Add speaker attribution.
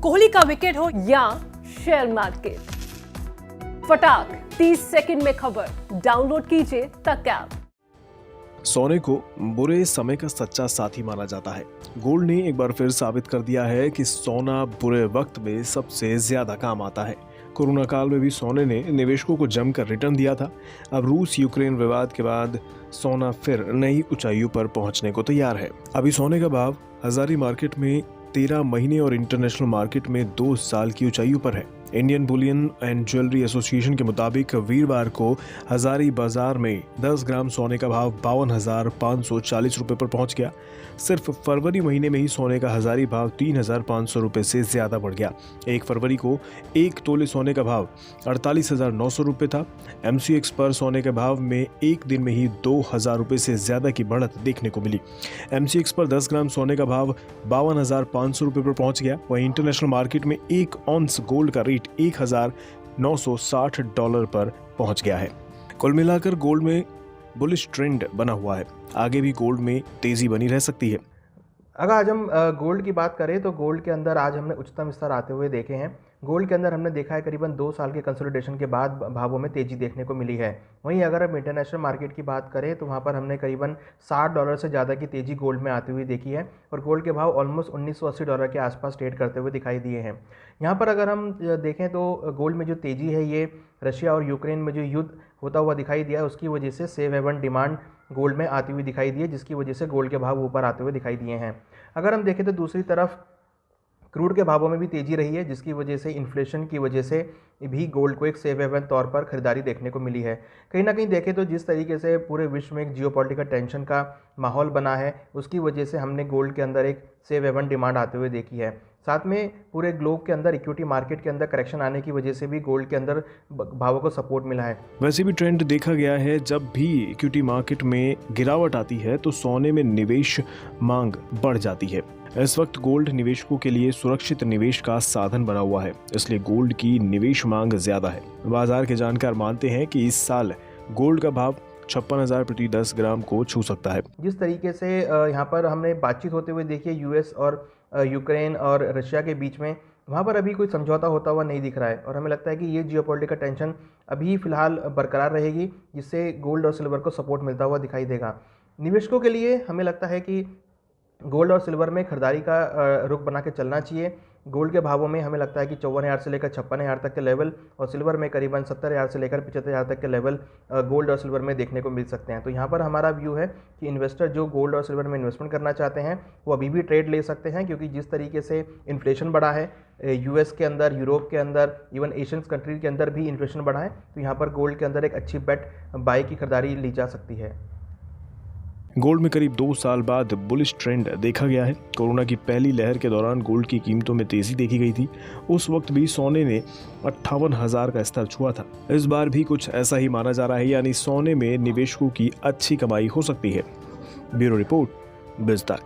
Speaker 1: कोहली का विकेट हो या शेयर मार्केट, फटाक 30 सेकंड में खबर। डाउनलोड कीजिए तक ऐप।
Speaker 2: सोने को बुरे समय का सच्चा साथी माना जाता है। गोल्ड ने एक बार फिर साबित कर दिया है कि सोना बुरे वक्त में सबसे ज्यादा काम आता है। कोरोना काल में भी सोने ने निवेशकों को जमकर रिटर्न दिया था। अब रूस यूक्रेन विवाद के बाद सोना फिर नई ऊंचाइयों पर पहुंचने को तैयार है। अभी सोने का भाव हजारी मार्केट में 13 महीने और इंटरनेशनल मार्केट में 2 साल की ऊंचाइयों पर है। Indian Boolean and jewellery association के मुताबिक वीरवार को हजारी बाजार में 10 ग्राम सोने का भाव 52,540 रुपए पर पहुंच गया। सिर्फ फरवरी महीने में ही सोने का हजारी भाव 3,500 रुपए से ज्यादा बढ़ गया। 1 फरवरी को 1 तोले सोने का भाव 48,900 रुपए था। MCX पर सोने के भाव में एक दिन में ही 2,000 रुपए से ज्यादा की बढ़त देखने को मिली। MCX पर 10 ग्राम सोने का भाव 52,500 रुपए पर पहुंच गया। वहीं इंटरनेशनल मार्केट में 1 ऑन्स गोल्ड का रेट $1,960 पर पहुंच गया है। कुल मिलाकर गोल्ड में बुलिश ट्रेंड बना हुआ है। आगे भी गोल्ड में तेजी बनी रह सकती है।
Speaker 3: अगर आज हम गोल्ड की बात करें तो गोल्ड के अंदर आज हमने उच्चतम स्तर आते हुए देखे हैं। गोल्ड के अंदर हमने देखा है करीबन 2 साल के कंसोलिडेशन के बाद भावों में तेज़ी देखने को मिली है। वहीं अगर हम इंटरनेशनल मार्केट की बात करें तो वहाँ पर हमने करीबन $60 से ज़्यादा की तेज़ी गोल्ड में आती हुई देखी है और गोल्ड के भाव ऑलमोस्ट $1,980 के आसपास ट्रेड करते हुए दिखाई दिए हैं। यहाँ पर अगर हम देखें तो गोल्ड में जो तेज़ी है ये रशिया और यूक्रेन में जो युद्ध होता हुआ दिखाई दिया है उसकी वजह से सेफ हेवन डिमांड गोल्ड में आती हुई दिखाई दी है, जिसकी वजह से गोल्ड के भाव ऊपर आते हुए दिखाई दिए हैं। अगर हम देखें तो दूसरी तरफ क्रूड के भावों में भी तेज़ी रही है, जिसकी वजह से इन्फ्लेशन की वजह से भी गोल्ड को एक सेफ हेवन तौर पर खरीदारी देखने को मिली है। कहीं ना कहीं देखें तो जिस तरीके से पूरे विश्व में एक जियोपॉलिटिकल टेंशन का माहौल बना है उसकी वजह से हमने गोल्ड के अंदर एक सेफ हेवन डिमांड आते हुए देखी है। साथ में पूरे ग्लोब के अंदर इक्विटी मार्केट के अंदर करेक्शन आने की वजह से भी गोल्ड के अंदर भावों को सपोर्ट मिला है।
Speaker 2: वैसे भी ट्रेंड देखा गया है, जब भी इक्विटी मार्केट में गिरावट आती है तो सोने में निवेश मांग बढ़ जाती है। इस वक्त गोल्ड निवेशकों के लिए सुरक्षित निवेश का साधन बना हुआ है, इसलिए गोल्ड की निवेश मांग ज्यादा है। बाजार के जानकार मानते हैं कि इस साल गोल्ड का भाव 56,000 प्रति 10 ग्राम को छू सकता है।
Speaker 3: जिस तरीके से यहाँ पर हमने बातचीत होते हुए देखी है यूएस और यूक्रेन और रशिया के बीच में, वहाँ पर अभी कोई समझौता होता हुआ नहीं दिख रहा है और हमें लगता है कि ये जियोपॉलिटिकल टेंशन अभी फिलहाल बरकरार रहेगी, जिससे गोल्ड और सिल्वर को सपोर्ट मिलता हुआ दिखाई देगा। निवेशकों के लिए हमें लगता है कि गोल्ड और सिल्वर में खरीदारी का रुख बना के चलना चाहिए। गोल्ड के भावों में हमें लगता है कि 54,000 से लेकर 56,000 तक के लेवल और सिल्वर में करीबन 70,000 से लेकर 75,000 तक के लेवल गोल्ड और सिल्वर में देखने को मिल सकते हैं। तो यहाँ पर हमारा व्यू है कि इन्वेस्टर जो गोल्ड और सिल्वर में इन्वेस्टमेंट करना चाहते हैं वो अभी भी ट्रेड ले सकते हैं, क्योंकि जिस तरीके से इन्फ्लेशन बढ़ा है यूएस के अंदर, यूरोप के अंदर, इवन एशियन कंट्रीज के अंदर भी इन्फ्लेशन बढ़ा है, तो यहाँ पर गोल्ड के अंदर एक अच्छी बेट बाय की खरीदारी ली जा सकती है।
Speaker 2: गोल्ड में करीब 2 साल बाद बुलिश ट्रेंड देखा गया है। कोरोना की पहली लहर के दौरान गोल्ड की कीमतों में तेजी देखी गई थी। उस वक्त भी सोने ने 58,000 का स्तर छुआ था। इस बार भी कुछ ऐसा ही माना जा रहा है, यानी सोने में निवेशकों की अच्छी कमाई हो सकती है। ब्यूरो रिपोर्ट, बिज़ तक।